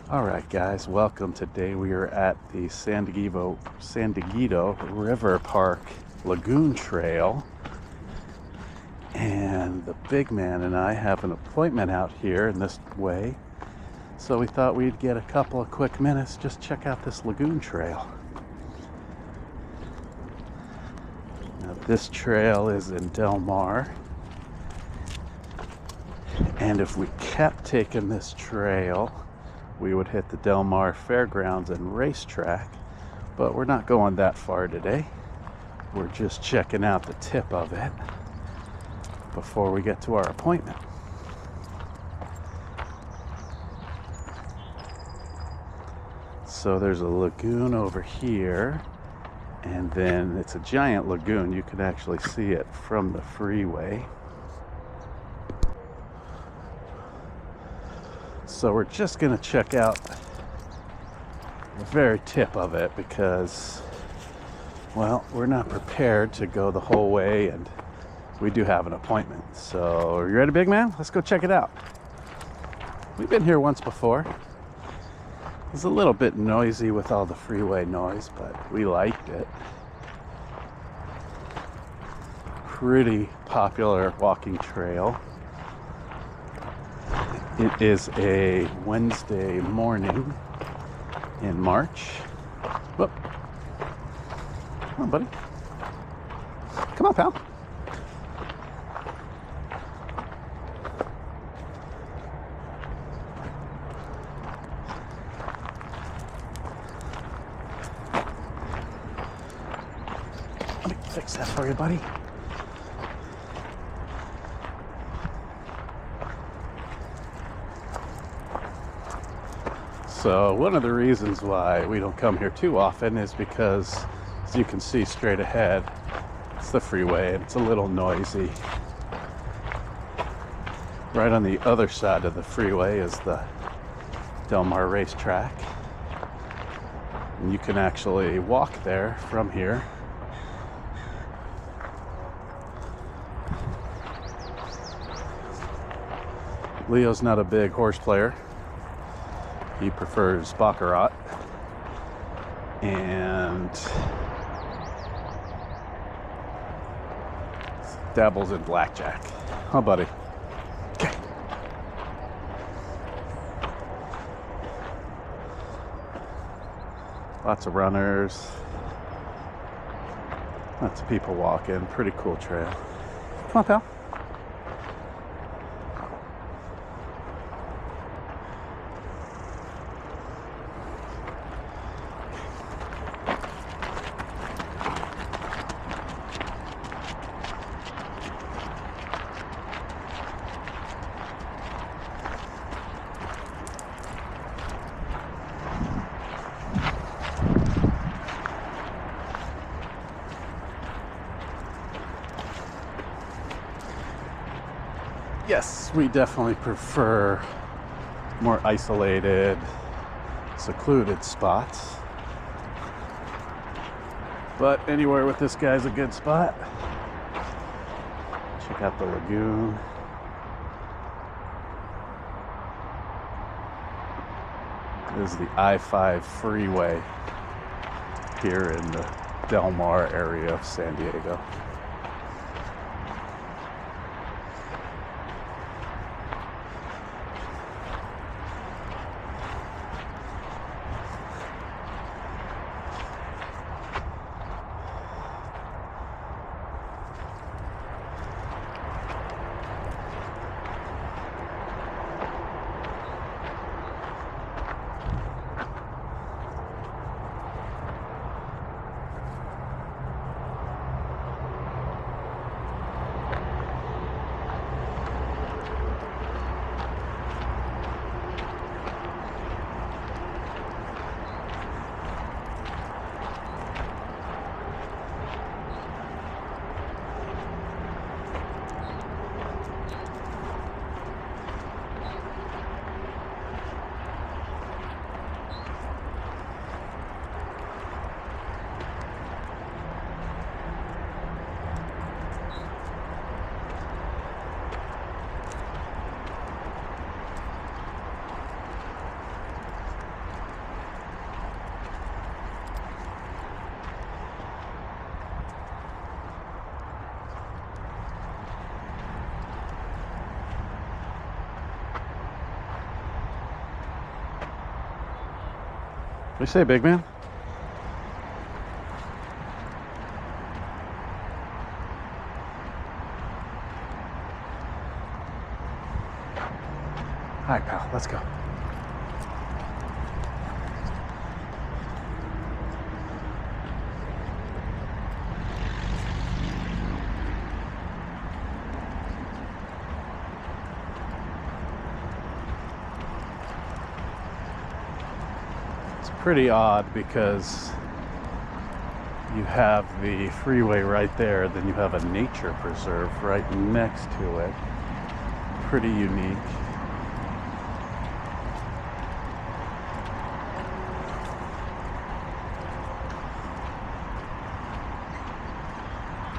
Alright guys, welcome. Today we are at the San Diego River Park Lagoon Trail, and the big man and I have an appointment out here in this way, so we thought we'd get a couple of quick minutes, just check out this lagoon trail. Now this trail is in Del Mar, and if we kept taking this trail we would hit the Del Mar Fairgrounds and racetrack, but we're not going that far today. We're just checking out the tip of it before we get to our appointment. So there's a lagoon over here, and then it's a giant lagoon. You can actually see it from the freeway. So we're just going to check out the very tip of it because, well, we're not prepared to go the whole way, and we do have an appointment. So, are you ready, big man? Let's go check it out. We've been here once before. It was a little bit noisy with all the freeway noise, but we liked it. Pretty popular walking trail. It is a Wednesday morning in March. Whoop. Come on, buddy. Come on, pal. Let me fix that for you, buddy. So one of the reasons why we don't come here too often is because, as you can see straight ahead, it's the freeway and it's a little noisy. Right on the other side of the freeway is the Del Mar racetrack. And you can actually walk there from here. Leo's not a big horse player. He prefers baccarat and dabbles in blackjack. Huh, buddy? Okay. Lots of runners. Lots of people walking. Pretty cool trail. Come on, pal. Yes, we definitely prefer more isolated, secluded spots. But anywhere with this guy's a good spot. Check out the lagoon. This is the I-5 freeway here in the Del Mar area of San Diego. What do you say, big man? All right, pal, let's go. It's pretty odd because you have the freeway right there, then you have a nature preserve right next to it. Pretty unique.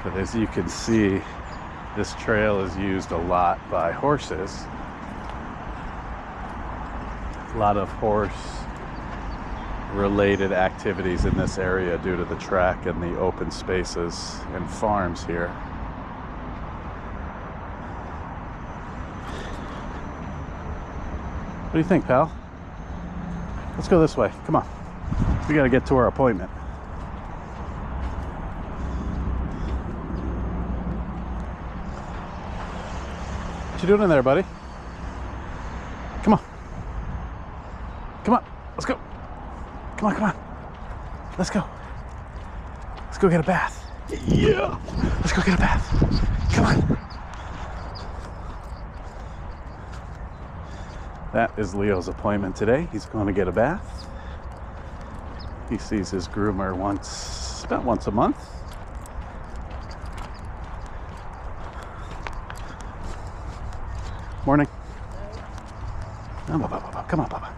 But as you can see, this trail is used a lot by horses. A lot of horse related activities in this area due to the track and the open spaces and farms here. What do you think, pal? Let's go this way. Come on. We gotta get to our appointment. What you doing in there, buddy? Come on. Come on. Let's go. Come on, come on. Let's go. Let's go get a bath. Yeah. Let's go get a bath. Come on. That is Leo's appointment today. He's going to get a bath. He sees his groomer about once a month. Morning. Oh, Papa. Come on, Papa.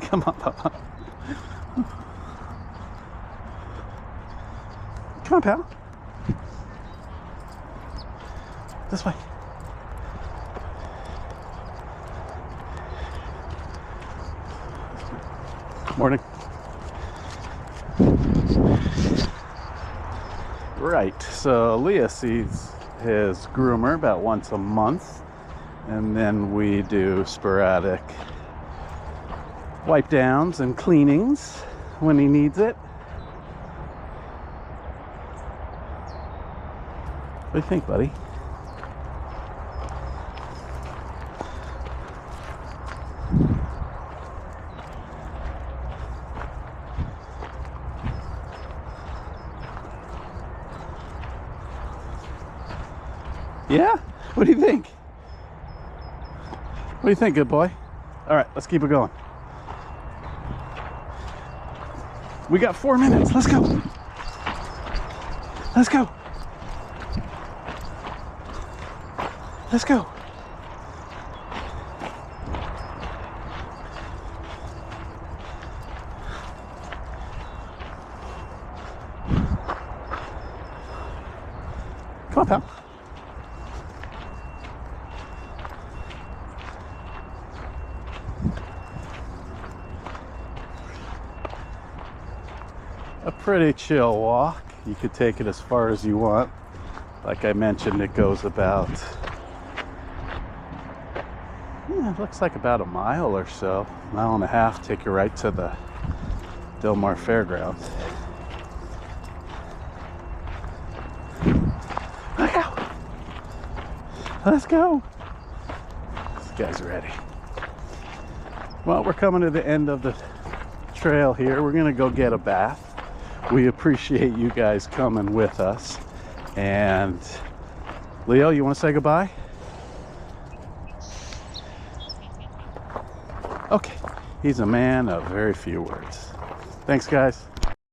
Come on, Papa. Come on, pal. This way. Morning. Right, so Leah sees his groomer about once a month, and then we do sporadic wipe downs and cleanings when he needs it. What do you think, buddy? Yeah? What do you think? What do you think, good boy? All right, let's keep it going. We got 4 minutes. Let's go. Let's go. Let's go. Come on, pal. A pretty chill walk. You could take it as far as you want. Like I mentioned, it goes about, it looks like about a mile or so. Mile and a half, take you right to the Del Mar Fairgrounds. Look out! Let's go! This guy's ready. Well, we're coming to the end of the trail here. We're gonna go get a bath. We appreciate you guys coming with us. And Leo, you want to say goodbye? Okay. He's a man of very few words. Thanks, guys.